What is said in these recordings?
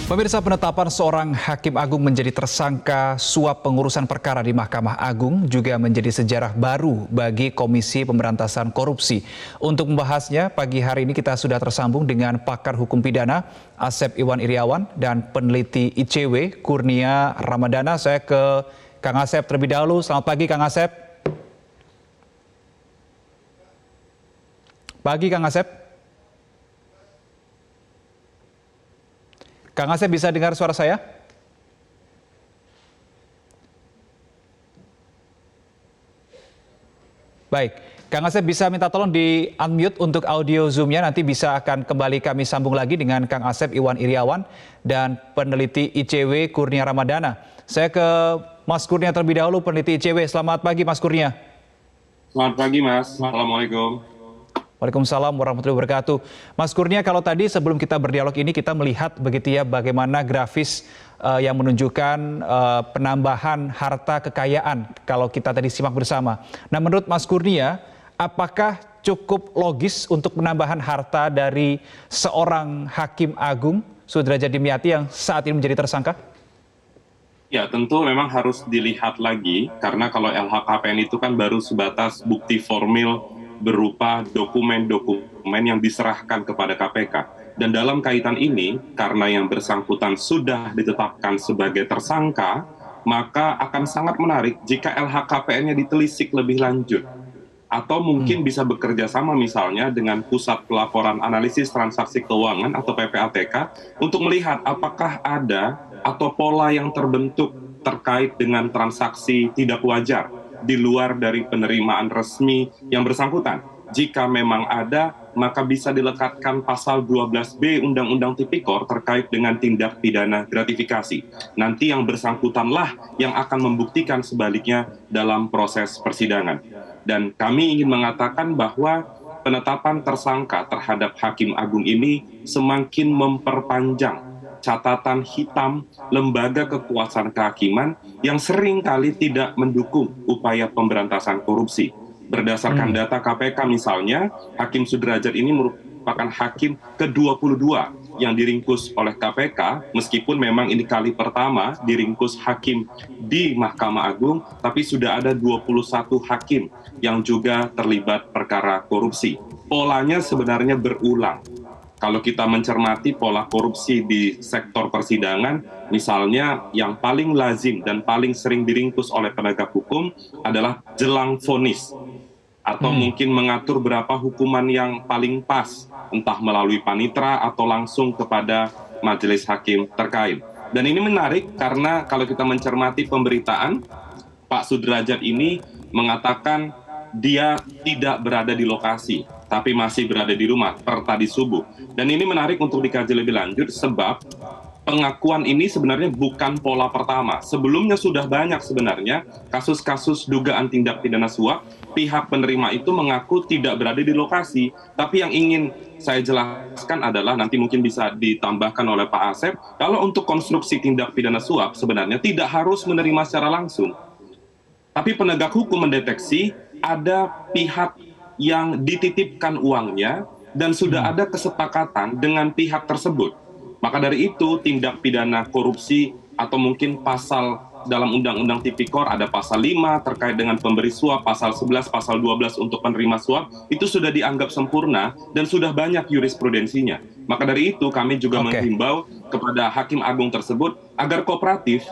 Pemirsa, penetapan seorang hakim agung menjadi tersangka suap pengurusan perkara di Mahkamah Agung juga menjadi sejarah baru bagi Komisi Pemberantasan Korupsi. Untuk membahasnya, pagi hari ini kita sudah tersambung dengan pakar hukum pidana Asep Iwan Iriawan dan peneliti ICW Kurnia Ramadana. Saya ke Kang Asep terlebih dahulu. Selamat pagi, Kang Asep. Pagi, Kang Asep. Kang Asep, bisa dengar suara saya? Baik, Kang Asep bisa minta tolong di unmute untuk audio Zoom-nya, nanti bisa akan kembali kami sambung lagi dengan Kang Asep Iwan Iriawan dan peneliti ICW Kurnia Ramadana. Saya ke Mas Kurnia terlebih dahulu, peneliti ICW. Selamat pagi, Mas Kurnia. Selamat pagi, Mas. Assalamualaikum. Waalaikumsalam warahmatullahi wabarakatuh. Mas Kurnia, kalau tadi sebelum kita berdialog ini kita melihat begitu ya bagaimana grafis yang menunjukkan penambahan harta kekayaan kalau kita tadi simak bersama. Nah, menurut Mas Kurnia, apakah cukup logis untuk penambahan harta dari seorang hakim agung Sudrajat Dimyati yang saat ini menjadi tersangka? Ya, tentu memang harus dilihat lagi karena kalau LHKPN itu kan baru sebatas bukti formil berupa dokumen-dokumen yang diserahkan kepada KPK. Dan dalam kaitan ini, karena yang bersangkutan sudah ditetapkan sebagai tersangka, maka akan sangat menarik jika LHKPN-nya ditelisik lebih lanjut. Atau mungkin bisa bekerja sama misalnya dengan Pusat Pelaporan Analisis Transaksi Keuangan atau PPATK untuk melihat apakah ada atau pola yang terbentuk terkait dengan transaksi tidak wajar di luar dari penerimaan resmi yang bersangkutan. Jika memang ada, maka bisa dilekatkan pasal 12B Undang-Undang Tipikor terkait dengan tindak pidana gratifikasi. Nanti yang bersangkutanlah yang akan membuktikan sebaliknya dalam proses persidangan. Dan kami ingin mengatakan bahwa penetapan tersangka terhadap Hakim Agung ini semakin memperpanjang catatan hitam lembaga kekuasaan kehakiman yang sering kali tidak mendukung upaya pemberantasan korupsi. Berdasarkan data KPK misalnya, Hakim Sudrajat ini merupakan hakim ke-22 yang diringkus oleh KPK, meskipun memang ini kali pertama diringkus hakim di Mahkamah Agung, tapi sudah ada 21 hakim yang juga terlibat perkara korupsi. Polanya sebenarnya berulang. Kalau kita mencermati pola korupsi di sektor persidangan, misalnya yang paling lazim dan paling sering diringkus oleh penegak hukum adalah jelang vonis. Atau mungkin mengatur berapa hukuman yang paling pas, entah melalui panitra atau langsung kepada majelis hakim terkait. Dan ini menarik karena kalau kita mencermati pemberitaan, Pak Sudrajat ini mengatakan dia tidak berada di lokasi, tapi masih berada di rumah per tadi subuh. Dan ini menarik untuk dikaji lebih lanjut sebab pengakuan ini sebenarnya bukan pola pertama. Sebelumnya sudah banyak sebenarnya kasus-kasus dugaan tindak pidana suap, pihak penerima itu mengaku tidak berada di lokasi. Tapi yang ingin saya jelaskan adalah nanti mungkin bisa ditambahkan oleh Pak Asep, kalau untuk konstruksi tindak pidana suap sebenarnya tidak harus menerima secara langsung. Tapi penegak hukum mendeteksi ada pihak yang dititipkan uangnya dan sudah ada kesepakatan dengan pihak tersebut. Maka dari itu tindak pidana korupsi atau mungkin pasal dalam Undang-Undang Tipikor ada pasal 5 terkait dengan pemberi suap, pasal 11, pasal 12 untuk penerima suap, itu sudah dianggap sempurna dan sudah banyak jurisprudensinya. Maka dari itu kami juga menghimbau kepada Hakim Agung tersebut agar kooperatif,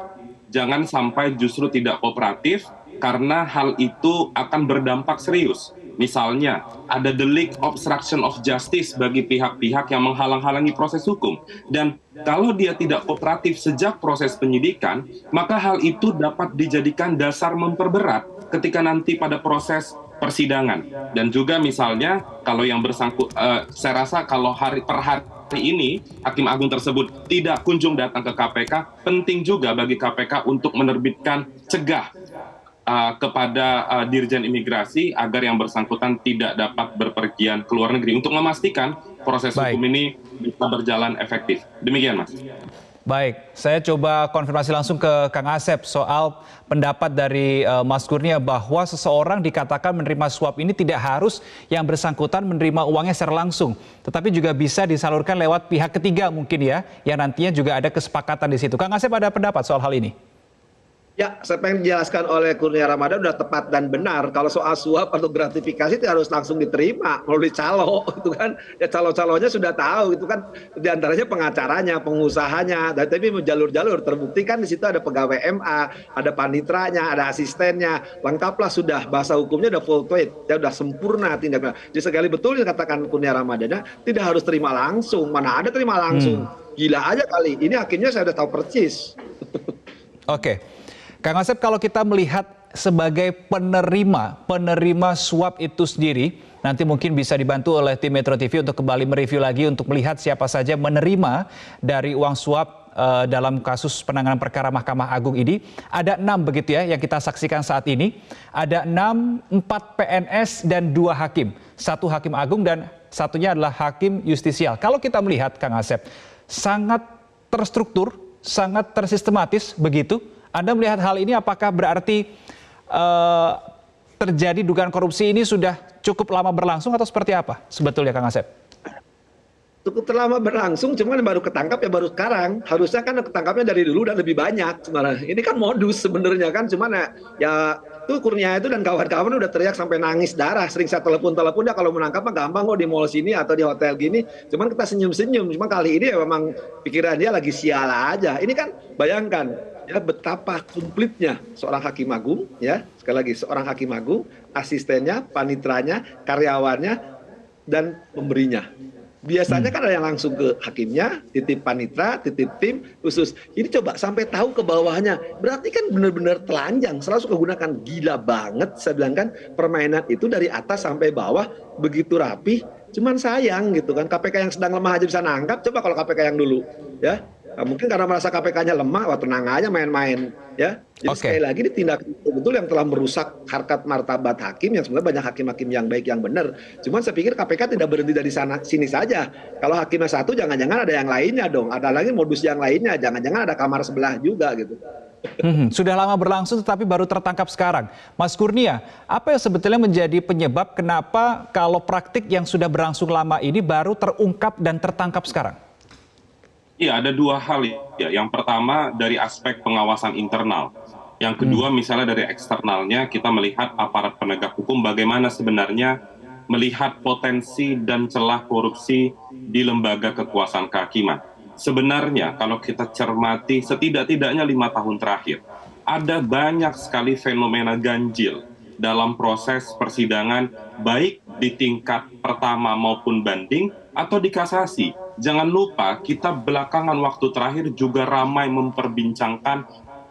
jangan sampai justru tidak kooperatif karena hal itu akan berdampak serius. Misalnya, ada delik obstruction of justice bagi pihak-pihak yang menghalang-halangi proses hukum. Dan kalau dia tidak kooperatif sejak proses penyidikan, maka hal itu dapat dijadikan dasar memperberat ketika nanti pada proses persidangan. Dan juga misalnya, kalau yang bersangkut, saya rasa kalau per hari ini, Hakim Agung tersebut tidak kunjung datang ke KPK, penting juga bagi KPK untuk menerbitkan cegah kepada Dirjen Imigrasi agar yang bersangkutan tidak dapat berpergian ke luar negeri untuk memastikan proses hukum ini bisa berjalan efektif. Demikian, Mas. Baik, saya coba konfirmasi langsung ke Kang Asep soal pendapat dari Mas Kurnia bahwa seseorang dikatakan menerima suap ini tidak harus yang bersangkutan menerima uangnya secara langsung, tetapi juga bisa disalurkan lewat pihak ketiga mungkin ya, yang nantinya juga ada kesepakatan di situ. Kang Asep ada pendapat soal hal ini? Ya, saya pengen dijelaskan oleh Kurnia Ramadhan udah tepat dan benar. Kalau soal suap atau gratifikasi itu harus langsung diterima melalui calo, itu kan. Ya calo-calonya sudah tahu, itu kan diantaranya pengacaranya, pengusahanya. Dan tapi jalur-jalur terbukti kan di situ ada pegawai MA, ada panitranya, ada asistennya, lengkaplah sudah bahasa hukumnya udah full tweet, ya udah sempurna tindak. Jadi sekali betul yang katakan Kurnia Ramadhan, tidak harus terima langsung. Mana ada terima langsung? Gila aja kali. Ini hakimnya saya udah tahu persis. Oke. Kang Asep, kalau kita melihat sebagai penerima suap itu sendiri, nanti mungkin bisa dibantu oleh tim Metro TV untuk kembali mereview lagi untuk melihat siapa saja menerima dari uang suap dalam kasus penanganan perkara Mahkamah Agung ini. Ada 6 begitu ya yang kita saksikan saat ini. Ada 6, 4 PNS dan 2 hakim. 1 hakim agung dan satunya adalah hakim justisial. Kalau kita melihat Kang Asep, sangat terstruktur, sangat tersistematis begitu. Anda melihat hal ini apakah berarti terjadi dugaan korupsi ini sudah cukup lama berlangsung atau seperti apa sebetulnya Kang Asep? Cukup lama berlangsung, cuman baru ketangkap ya baru sekarang. Harusnya kan ketangkapnya dari dulu dan lebih banyak sebenarnya. Ini kan modus sebenarnya kan, cuman ya tuh Kurnia itu dan kawan-kawan udah teriak sampai nangis darah. Sering saya telepon dia kalau menangkap mah gampang kok di mall sini atau di hotel gini. Cuman kita senyum-senyum. Cuma kali ini ya memang pikiran dia lagi sial aja. Ini kan bayangkan ya betapa komplitnya seorang hakim agung, ya sekali lagi seorang hakim agung, asistennya, panitranya, karyawannya, dan pemberinya. Biasanya kan ada yang langsung ke hakimnya, titip panitra, titip tim khusus. Ini coba sampai tahu ke bawahnya. Berarti kan benar-benar telanjang, selalu suka gunakan. Gila banget, saya bilang kan permainan itu dari atas sampai bawah begitu rapi. Cuman sayang gitu kan, KPK yang sedang lemah aja bisa nangkap. Coba kalau KPK yang dulu, ya. Nah, mungkin karena merasa KPK-nya lemah, wah tenang aja main-main, ya. Jadi sekali lagi ditindak betul yang telah merusak harkat martabat hakim yang sebenarnya banyak hakim-hakim yang baik yang benar. Cuman saya pikir KPK tidak berhenti dari sana sini saja. Kalau hakimnya satu, jangan-jangan ada yang lainnya dong. Ada lagi modus yang lainnya, jangan-jangan ada kamar sebelah juga gitu. Sudah lama berlangsung tetapi baru tertangkap sekarang. Mas Kurnia, apa yang sebetulnya menjadi penyebab kenapa kalau praktik yang sudah berlangsung lama ini baru terungkap dan tertangkap sekarang? Iya, ada 2 hal ya. Yang pertama dari aspek pengawasan internal. Yang kedua misalnya dari eksternalnya kita melihat aparat penegak hukum bagaimana sebenarnya melihat potensi dan celah korupsi di lembaga kekuasaan kehakiman. Sebenarnya kalau kita cermati setidak-tidaknya 5 tahun terakhir, ada banyak sekali fenomena ganjil dalam proses persidangan baik di tingkat pertama maupun banding atau di kasasi. Jangan lupa kita belakangan waktu terakhir juga ramai memperbincangkan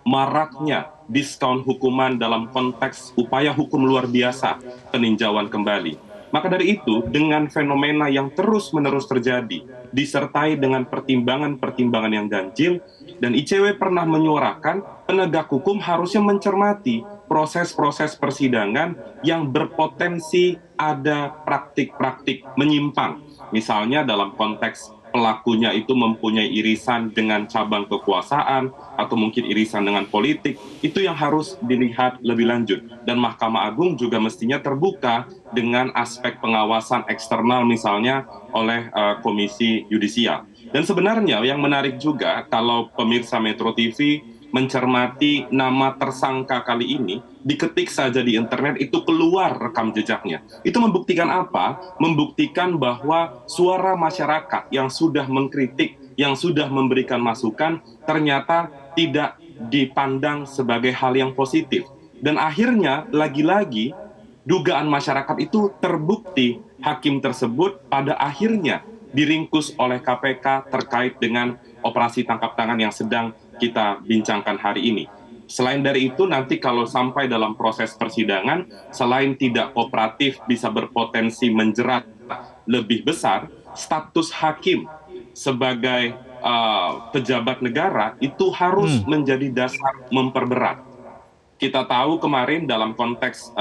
maraknya diskon hukuman dalam konteks upaya hukum luar biasa peninjauan kembali. Maka dari itu, dengan fenomena yang terus-menerus terjadi, disertai dengan pertimbangan-pertimbangan yang ganjil, dan ICW pernah menyuarakan penegak hukum harusnya mencermati proses-proses persidangan yang berpotensi ada praktik-praktik menyimpang. Misalnya dalam konteks pelakunya itu mempunyai irisan dengan cabang kekuasaan atau mungkin irisan dengan politik, itu yang harus dilihat lebih lanjut. Dan Mahkamah Agung juga mestinya terbuka dengan aspek pengawasan eksternal misalnya oleh Komisi Yudisial. Dan sebenarnya yang menarik juga kalau pemirsa Metro TV mencermati nama tersangka kali ini, diketik saja di internet itu keluar rekam jejaknya. Itu membuktikan apa? Membuktikan bahwa suara masyarakat yang sudah mengkritik, yang sudah memberikan masukan, ternyata tidak dipandang sebagai hal yang positif. Dan akhirnya, lagi-lagi, dugaan masyarakat itu terbukti hakim tersebut pada akhirnya diringkus oleh KPK terkait dengan operasi tangkap tangan yang sedang kita bincangkan hari ini. Selain dari itu, nanti kalau sampai dalam proses persidangan, selain tidak kooperatif bisa berpotensi menjerat lebih besar, status hakim sebagai pejabat negara itu harus menjadi dasar memperberat. Kita tahu kemarin dalam konteks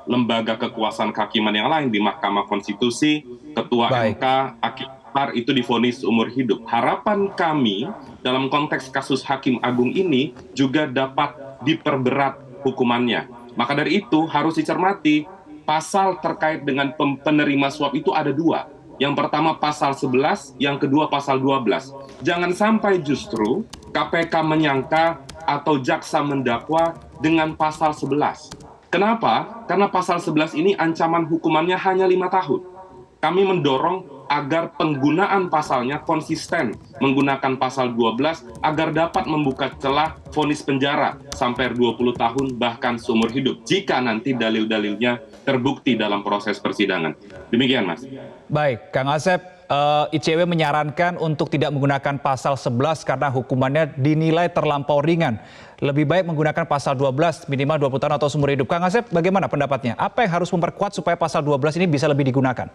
lembaga kekuasaan kehakiman yang lain di Mahkamah Konstitusi, Ketua MK, Hakim makar itu divonis seumur hidup. Harapan kami dalam konteks kasus Hakim Agung ini juga dapat diperberat hukumannya. Maka dari itu harus dicermati pasal terkait dengan penerima suap itu ada dua. Yang pertama pasal 11, yang kedua pasal 12. Jangan sampai justru KPK menyangka atau jaksa mendakwa dengan pasal 11. Kenapa? Karena pasal 11 ini ancaman hukumannya hanya 5 tahun. Kami mendorong agar penggunaan pasalnya konsisten menggunakan pasal 12 agar dapat membuka celah vonis penjara sampai 20 tahun bahkan seumur hidup jika nanti dalil-dalilnya terbukti dalam proses persidangan. Demikian, Mas. Baik, Kang Asep, ICW menyarankan untuk tidak menggunakan pasal 11 karena hukumannya dinilai terlampau ringan. Lebih baik menggunakan pasal 12 minimal 20 tahun atau seumur hidup. Kang Asep, bagaimana pendapatnya? Apa yang harus memperkuat supaya pasal 12 ini bisa lebih digunakan?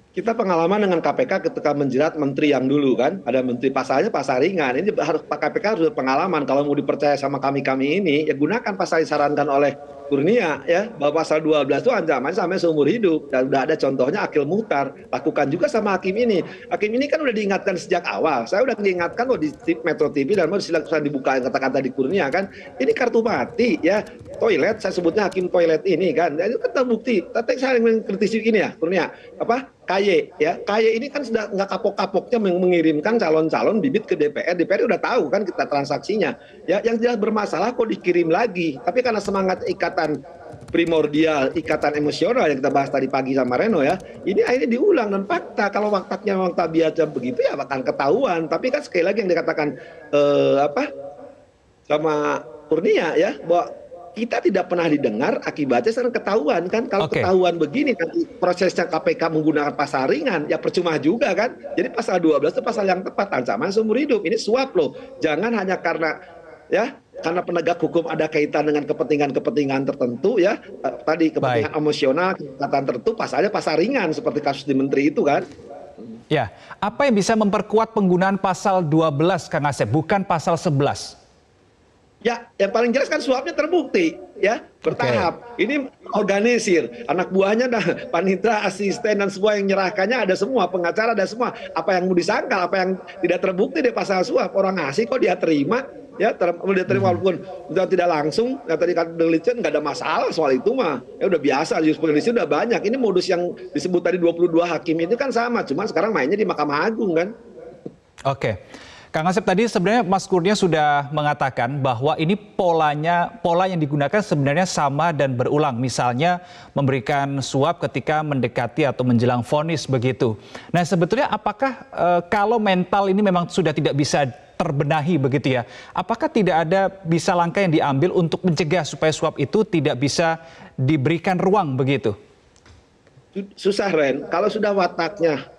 Kita pengalaman dengan KPK ketika menjerat menteri yang dulu kan, ada menteri pasalnya pasal ringan. Ini harus KPK harus berpengalaman. Kalau mau dipercaya sama kami ini, ya gunakan pasal yang disarankan oleh Kurnia ya, bahwa pasal 12 itu ancaman sampai seumur hidup. Dan udah ada contohnya Akil Muhtar, lakukan juga sama hakim ini. Hakim ini kan udah diingatkan sejak awal. Saya udah diingatkan di Metro TV dan mau silakan dibuka kata-kata di Kurnia kan. Ini kartu mati ya. Toilet, saya sebutnya hakim toilet ini kan. Itu kan terbukti. Tapi saya yang mengkritisi ini ya, Kurnia. KY ya. KY ini kan sudah nggak kapok-kapoknya mengirimkan calon-calon bibit ke DPR. DPR udah tahu kan kita transaksinya. Ya, yang jelas bermasalah kok dikirim lagi. Tapi karena semangat ikatan primordial, ikatan emosional yang kita bahas tadi pagi sama Reno ya, ini akhirnya diulang dan fakta. Kalau faktaknya memang tabiatnya begitu ya akan ketahuan. Tapi kan sekali lagi yang dikatakan sama Kurnia ya, bahwa kita tidak pernah didengar, akibatnya sekarang ketahuan kan. Kalau ketahuan begini nanti prosesnya KPK menggunakan pasal ringan, ya percuma juga kan. Jadi pasal 12 itu pasal yang tepat, ancaman seumur hidup. Ini suap loh. Jangan hanya karena penegak hukum ada kaitan dengan kepentingan tertentu ya. Tadi kepentingan emosional, kekaitan tertentu, pasalnya pasal ringan seperti kasus di menteri itu kan. Ya, apa yang bisa memperkuat penggunaan pasal 12 Kang Asep, bukan pasal 11? Ya, yang paling jelas kan suapnya terbukti, ya bertahap. Ini organisir, anak buahnya, panitera, asisten dan semua yang nyerahkannya ada semua, pengacara ada semua. Apa yang mau disangkal, apa yang tidak terbukti di pasal suap, orang ngasih kok dia terima, ya dia terima walaupun tidak langsung. Ya tadi kan Delicen nggak ada masalah soal itu mah, ya udah biasa, jurisprudensi udah banyak. Ini modus yang disebut tadi 22 hakim itu kan sama, cuma sekarang mainnya di Mahkamah Agung kan. Oke. Kang Asep, tadi sebenarnya Mas Kurnia sudah mengatakan bahwa ini pola yang digunakan sebenarnya sama dan berulang. Misalnya memberikan suap ketika mendekati atau menjelang vonis begitu. Nah sebetulnya apakah kalau mental ini memang sudah tidak bisa terbenahi begitu ya, apakah tidak ada bisa langkah yang diambil untuk mencegah supaya suap itu tidak bisa diberikan ruang begitu? Susah Ren, kalau sudah wataknya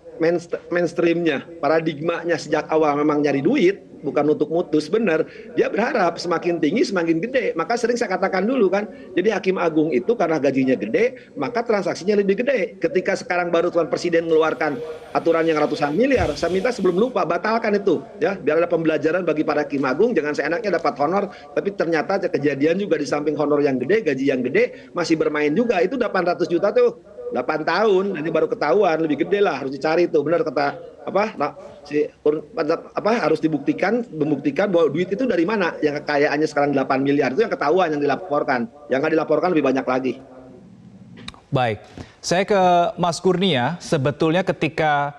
mainstreamnya, paradigmanya sejak awal memang nyari duit, bukan untuk mutus, benar. Dia berharap semakin tinggi semakin gede. Maka sering saya katakan dulu kan, jadi Hakim Agung itu karena gajinya gede, maka transaksinya lebih gede. Ketika sekarang baru Tuan Presiden mengeluarkan aturan yang ratusan miliar, saya minta sebelum lupa batalkan itu, ya biar ada pembelajaran bagi para Hakim Agung. Jangan seenaknya dapat honor, tapi ternyata kejadian juga di samping honor yang gede, gaji yang gede, masih bermain juga. Itu 800 juta tuh. 8 tahun, nanti baru ketahuan, lebih gede lah, harus dicari itu. Benar kata harus membuktikan bahwa duit itu dari mana. Yang kekayaannya sekarang 8 miliar itu yang ketahuan, yang dilaporkan. Yang nggak dilaporkan lebih banyak lagi. Baik, saya ke Mas Kurnia. Sebetulnya ketika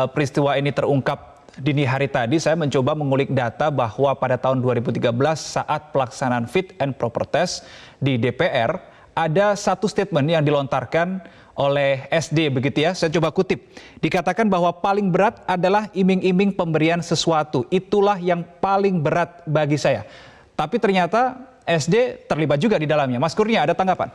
peristiwa ini terungkap dini hari tadi, saya mencoba mengulik data bahwa pada tahun 2013 saat pelaksanaan fit and proper test di DPR, ada satu statement yang dilontarkan oleh SD begitu ya, saya coba kutip. Dikatakan bahwa paling berat adalah iming-iming pemberian sesuatu. Itulah yang paling berat bagi saya. Tapi ternyata SD terlibat juga di dalamnya. Mas Kurnia, ada tanggapan?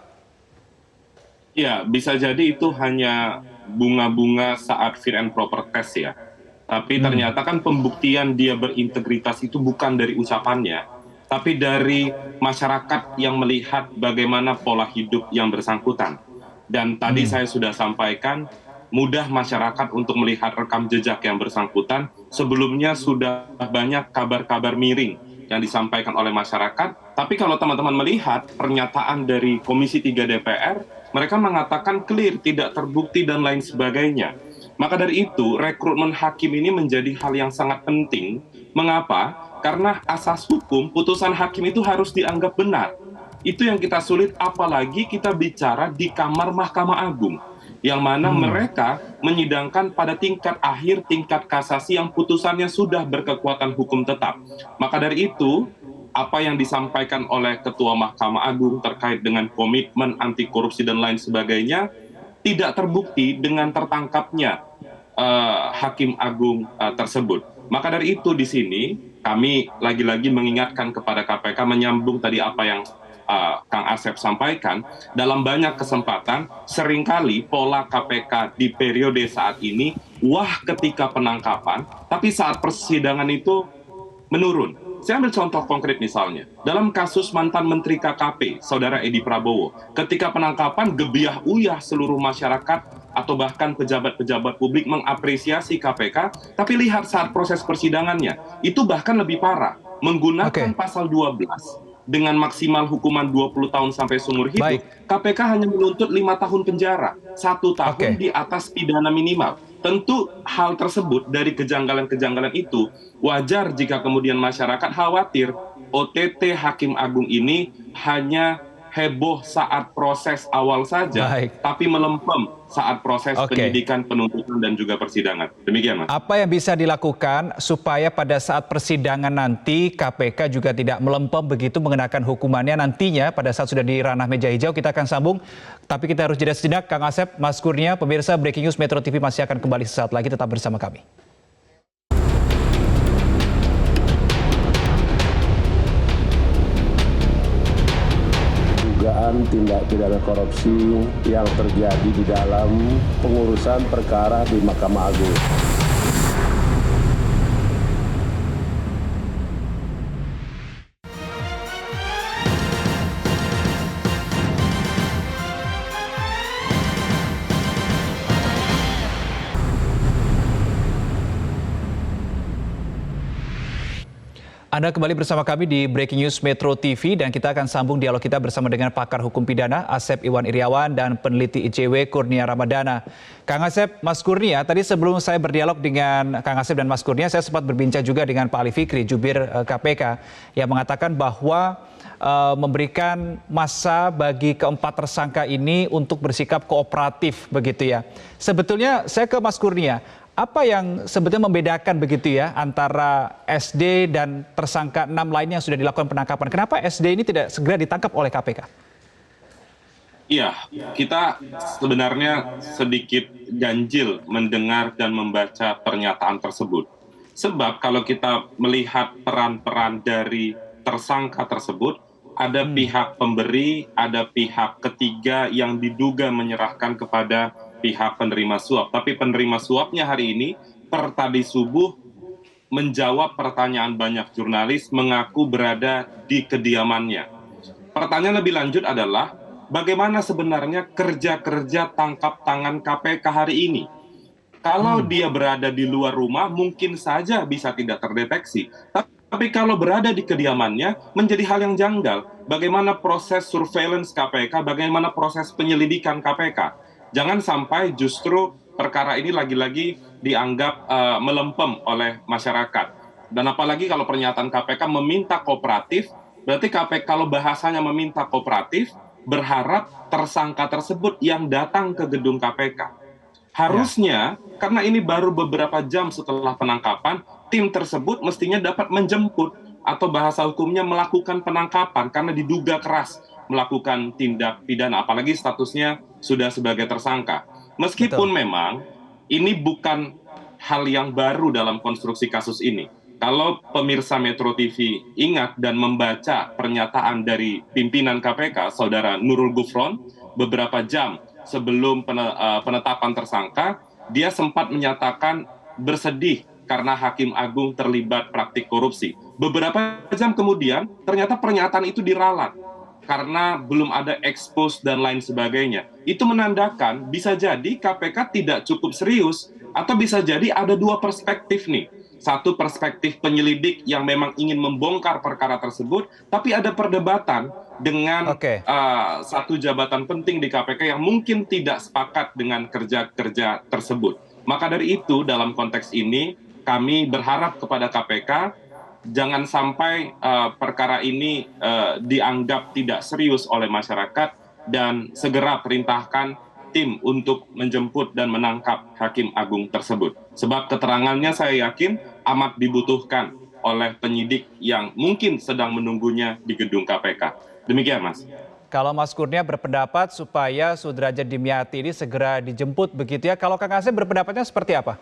Ya, bisa jadi itu hanya bunga-bunga saat fit and proper test ya. Tapi ternyata kan pembuktian dia berintegritas itu bukan dari ucapannya, tapi dari masyarakat yang melihat bagaimana pola hidup yang bersangkutan. Dan tadi saya sudah sampaikan, mudah masyarakat untuk melihat rekam jejak yang bersangkutan. Sebelumnya sudah banyak kabar-kabar miring yang disampaikan oleh masyarakat. Tapi kalau teman-teman melihat pernyataan dari Komisi 3 DPR, mereka mengatakan clear, tidak terbukti dan lain sebagainya. Maka dari itu, rekrutmen hakim ini menjadi hal yang sangat penting. Mengapa? Karena asas hukum, putusan hakim itu harus dianggap benar. Itu yang kita sulit, apalagi kita bicara di kamar Mahkamah Agung, yang mana mereka menyidangkan pada tingkat akhir, tingkat kasasi yang putusannya sudah berkekuatan hukum tetap. Maka dari itu, apa yang disampaikan oleh Ketua Mahkamah Agung terkait dengan komitmen anti korupsi dan lain sebagainya, tidak terbukti dengan tertangkapnya Hakim Agung tersebut. Maka dari itu di sini kami lagi-lagi mengingatkan kepada KPK, menyambung tadi apa yang Kang Asep sampaikan, dalam banyak kesempatan seringkali pola KPK di periode saat ini wah ketika penangkapan, tapi saat persidangan itu menurun. Saya ambil contoh konkret misalnya, dalam kasus mantan Menteri KKP, Saudara Edi Prabowo, ketika penangkapan gebiah-uyah seluruh masyarakat atau bahkan pejabat-pejabat publik mengapresiasi KPK, tapi lihat saat proses persidangannya, itu bahkan lebih parah, menggunakan pasal 12 dengan maksimal hukuman 20 tahun sampai seumur hidup. KPK hanya menuntut 5 tahun penjara, 1 tahun di atas pidana minimal. Tentu hal tersebut, dari kejanggalan-kejanggalan itu, wajar jika kemudian masyarakat khawatir OTT Hakim Agung ini hanya heboh saat proses awal saja, tapi melempem saat proses penyidikan, penuntutan, dan juga persidangan. Demikian, Mas. Apa yang bisa dilakukan supaya pada saat persidangan nanti KPK juga tidak melempem begitu mengenakan hukumannya nantinya pada saat sudah di ranah meja hijau? Kita akan sambung, tapi kita harus jeda sejenak. Kang Asep, Mas Kurnia, pemirsa Breaking News Metro TV masih akan kembali sesaat lagi, tetap bersama kami. Dugaan tindak pidana korupsi yang terjadi di dalam pengurusan perkara di Mahkamah Agung. Anda kembali bersama kami di Breaking News Metro TV dan kita akan sambung dialog kita bersama dengan pakar hukum pidana Asep Iwan Iriawan dan peneliti ICW Kurnia Ramadana. Kang Asep, Mas Kurnia, tadi sebelum saya berdialog dengan Kang Asep dan Mas Kurnia, saya sempat berbincang juga dengan Pak Ali Fikri, jubir KPK, yang mengatakan bahwa memberikan masa bagi keempat tersangka ini untuk bersikap kooperatif begitu ya. Sebetulnya saya ke Mas Kurnia, apa yang sebetulnya membedakan begitu ya antara SD dan tersangka 6 lainnya yang sudah dilakukan penangkapan? Kenapa SD ini tidak segera ditangkap oleh KPK? Iya, kita sebenarnya sedikit ganjil mendengar dan membaca pernyataan tersebut. Sebab kalau kita melihat peran-peran dari tersangka tersebut, ada pihak pemberi, ada pihak ketiga yang diduga menyerahkan kepada pihak penerima suap. Tapi penerima suapnya hari ini per tadi subuh menjawab pertanyaan banyak jurnalis, mengaku berada di kediamannya. Pertanyaan lebih lanjut adalah bagaimana sebenarnya kerja-kerja tangkap tangan KPK hari ini? Kalau dia berada di luar rumah mungkin saja bisa tidak terdeteksi. Tapi kalau berada di kediamannya menjadi hal yang janggal. Bagaimana proses surveillance KPK, bagaimana proses penyelidikan KPK? Jangan sampai justru perkara ini lagi-lagi dianggap melempem oleh masyarakat. Dan apalagi kalau pernyataan KPK meminta kooperatif, berarti KPK kalau bahasanya meminta kooperatif, berharap tersangka tersebut yang datang ke gedung KPK. Harusnya, karena ini baru beberapa jam setelah penangkapan, tim tersebut mestinya dapat menjemput atau bahasa hukumnya melakukan penangkapan karena diduga keras melakukan tindak pidana, apalagi statusnya sudah sebagai tersangka. Meskipun memang ini bukan hal yang baru dalam konstruksi kasus ini. Kalau pemirsa Metro TV ingat dan membaca pernyataan dari pimpinan KPK, Saudara Nurul Gufron, beberapa jam sebelum penetapan tersangka, dia sempat menyatakan bersedih karena Hakim Agung terlibat praktik korupsi. Beberapa jam kemudian, ternyata pernyataan itu diralat karena belum ada expose dan lain sebagainya. Itu menandakan bisa jadi KPK tidak cukup serius, atau bisa jadi ada dua perspektif nih. Satu perspektif penyelidik yang memang ingin membongkar perkara tersebut, tapi ada perdebatan dengan satu jabatan penting di KPK yang mungkin tidak sepakat dengan kerja-kerja tersebut. Maka dari itu dalam konteks ini kami berharap kepada KPK jangan sampai perkara ini dianggap tidak serius oleh masyarakat dan segera perintahkan tim untuk menjemput dan menangkap Hakim Agung tersebut. Sebab keterangannya saya yakin amat dibutuhkan oleh penyidik yang mungkin sedang menunggunya di gedung KPK. Demikian, Mas. Kalau Mas Kurnia berpendapat supaya Sudrajat Dimyati ini segera dijemput begitu ya. Kalau Kang Asep berpendapatnya seperti apa?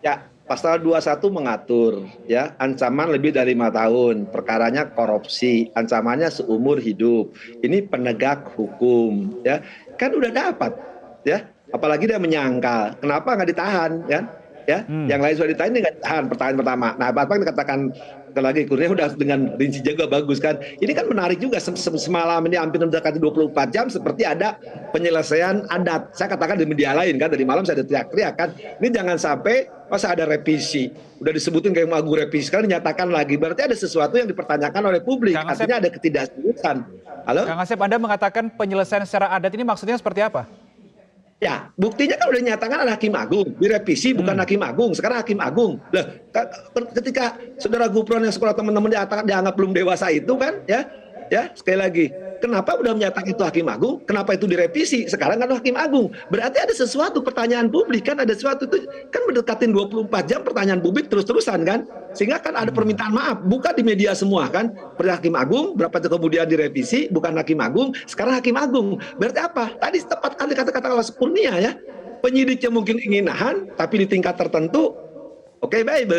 Ya, pasal 21 mengatur ya ancaman lebih dari 5 tahun, perkaranya korupsi, ancamannya seumur hidup. Ini penegak hukum ya. Kan udah dapat ya. Apalagi dia menyangkal. Kenapa nggak ditahan kan? Ya, yang lain sudah ditahan, ini nggak ditahan. Pertanyaan pertama. Nah, Bapak dikatakan lagi Kurnia udah dengan rinci juga bagus kan. Ini kan menarik juga semalam ini hampir mendekati 24 jam seperti ada penyelesaian adat. Saya katakan di media lain kan, dari malam saya ada teriak-teriak kan. Ini jangan sampai masa ada revisi. Udah disebutin kayak Agung revisi, sekarang dinyatakan lagi. Berarti ada sesuatu yang dipertanyakan oleh publik. Artinya ada ketidakseriusan. Halo? Kang Asep, Anda mengatakan penyelesaian secara adat ini maksudnya seperti apa? Ya, buktinya kan udah dinyatakan ada Hakim Agung, direvisi bukan Hakim Agung, sekarang Hakim Agung. Lah, ketika saudara Gufron yang sekolah teman-teman dianggap belum dewasa itu kan, ya sekali lagi, kenapa udah menyatakan itu Hakim Agung, kenapa itu direvisi, sekarang kan Hakim Agung. Berarti ada sesuatu pertanyaan publik kan, ada sesuatu itu kan mendekatin 24 jam pertanyaan publik terus-terusan kan, sehingga kan ada permintaan maaf, buka di media semua kan, Hakim Agung, berapa itu kemudian direvisi, bukan Hakim Agung, sekarang Hakim Agung. Berarti apa? Tadi tepat kali kata-kata Kurnia ya, penyidiknya mungkin ingin nahan, tapi di tingkat tertentu, oke, baik.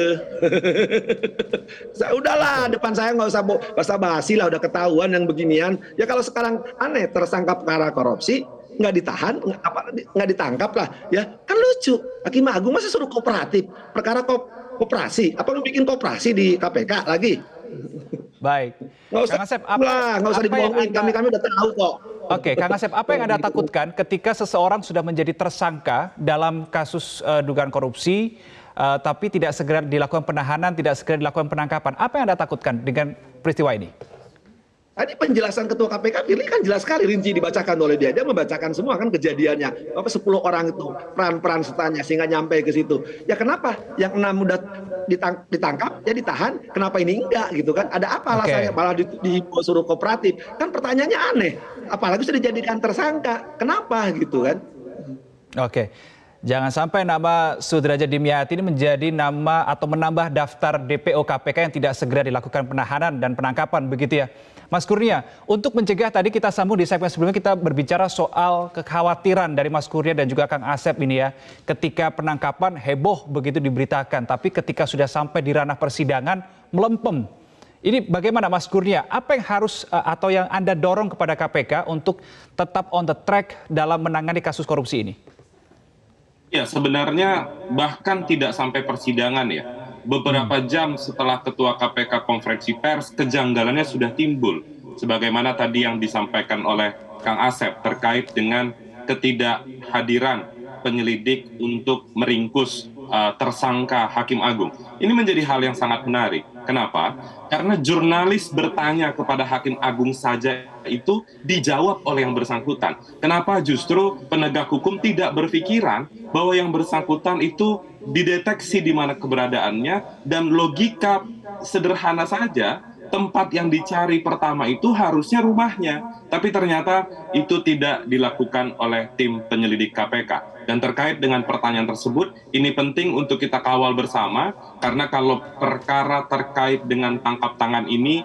Udahlah, depan saya nggak usah basa-basi lah, udah ketahuan yang beginian. Ya kalau sekarang aneh, tersangka perkara korupsi, nggak ditahan, nggak ditangkap lah. Ya kan lucu, Hakim Agung masa suruh kooperatif, perkara koperasi, apa lu bikin koperasi di KPK lagi? Baik. Nggak usah, Kang Asep, nggak usah dibohongin, kami udah tahu kok. Oke, Kang Asep, apa yang Anda takutkan ketika seseorang sudah menjadi tersangka dalam kasus dugaan korupsi, tapi tidak segera dilakukan penahanan, tidak segera dilakukan penangkapan? Apa yang Anda takutkan dengan peristiwa ini? Tadi penjelasan Ketua KPK Firly kan jelas sekali, rinci dibacakan oleh dia. Dia membacakan semua kan kejadiannya. 10 orang itu, peran-peran sertanya sehingga nyampe ke situ. Ya kenapa? Yang 6 udah ditangkap, ya ditahan. Kenapa ini enggak gitu kan? Ada apa alasannya? Malah disuruh kooperatif. Kan pertanyaannya aneh. Apalagi sudah dijadikan tersangka. Kenapa gitu kan? Oke. Jangan sampai nama Sudrajat Dimyati ini menjadi nama atau menambah daftar DPO KPK yang tidak segera dilakukan penahanan dan penangkapan begitu ya. Mas Kurnia, untuk mencegah tadi kita sambung di segmen sebelumnya kita berbicara soal kekhawatiran dari Mas Kurnia dan juga Kang Asep ini ya. Ketika penangkapan heboh begitu diberitakan, tapi ketika sudah sampai di ranah persidangan melempem. Ini bagaimana Mas Kurnia? Apa yang harus atau yang Anda dorong kepada KPK untuk tetap on the track dalam menangani kasus korupsi ini? Ya, sebenarnya bahkan tidak sampai persidangan ya. Beberapa jam setelah Ketua KPK konferensi pers, kejanggalannya sudah timbul. Sebagaimana tadi yang disampaikan oleh Kang Asep terkait dengan ketidakhadiran penyelidik untuk meringkus tersangka Hakim Agung. Ini menjadi hal yang sangat menarik. Kenapa? Karena jurnalis bertanya kepada Hakim Agung saja itu dijawab oleh yang bersangkutan. Kenapa justru penegak hukum tidak berpikiran bahwa yang bersangkutan itu dideteksi di mana keberadaannya, dan logika sederhana saja, tempat yang dicari pertama itu harusnya rumahnya. Tapi ternyata itu tidak dilakukan oleh tim penyelidik KPK. Dan terkait dengan pertanyaan tersebut, ini penting untuk kita kawal bersama, karena kalau perkara terkait dengan tangkap tangan ini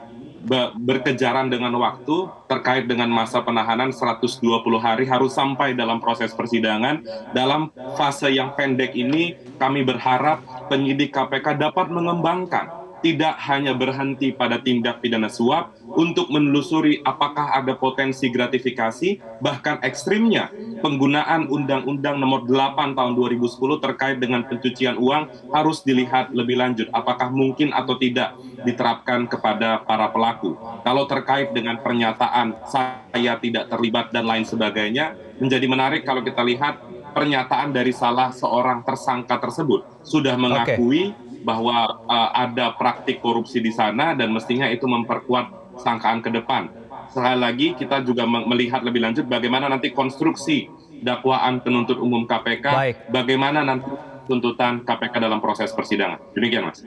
berkejaran dengan waktu, terkait dengan masa penahanan 120 hari harus sampai dalam proses persidangan. Dalam fase yang pendek ini, kami berharap penyidik KPK dapat mengembangkan, tidak hanya berhenti pada tindak pidana suap, untuk menelusuri apakah ada potensi gratifikasi, bahkan ekstrimnya penggunaan Undang-Undang Nomor 8 Tahun 2010 terkait dengan pencucian uang harus dilihat lebih lanjut, apakah mungkin atau tidak diterapkan kepada para pelaku. Kalau terkait dengan pernyataan saya tidak terlibat dan lain sebagainya, menjadi menarik kalau kita lihat pernyataan dari salah seorang tersangka tersebut sudah mengakui bahwa ada praktik korupsi di sana dan mestinya itu memperkuat sangkaan ke depan. Sekali lagi kita juga melihat lebih lanjut bagaimana nanti konstruksi dakwaan penuntut umum KPK, Baik. bagaimana nanti tuntutan KPK dalam proses persidangan. Demikian, Mas.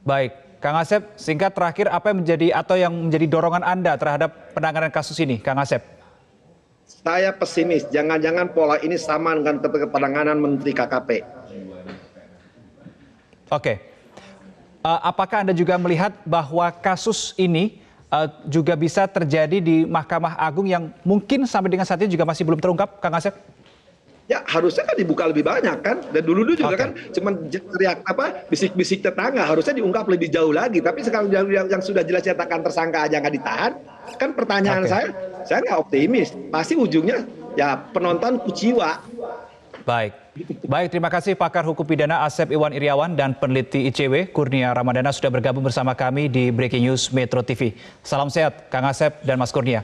Baik, Kang Asep, singkat terakhir apa yang menjadi dorongan Anda terhadap penanganan kasus ini, Kang Asep? Saya pesimis, jangan-jangan pola ini sama dengan penanganan Menteri KKP. Oke. Apakah Anda juga melihat bahwa kasus ini juga bisa terjadi di Mahkamah Agung yang mungkin sampai dengan saat ini juga masih belum terungkap, Kang Asep? Ya harusnya kan dibuka lebih banyak kan. Dan dulu juga Oke. kan cuman teriak bisik-bisik tetangga, harusnya diungkap lebih jauh lagi. Tapi sekarang yang sudah jelas nyatakan tersangka aja nggak ditahan, kan pertanyaan Oke. saya nggak optimis. Pasti ujungnya ya penonton kuciwa. Baik. Baik, terima kasih pakar hukum pidana Asep Iwan Iriawan dan peneliti ICW Kurnia Ramadana sudah bergabung bersama kami di Breaking News Metro TV. Salam sehat Kang Asep dan Mas Kurnia.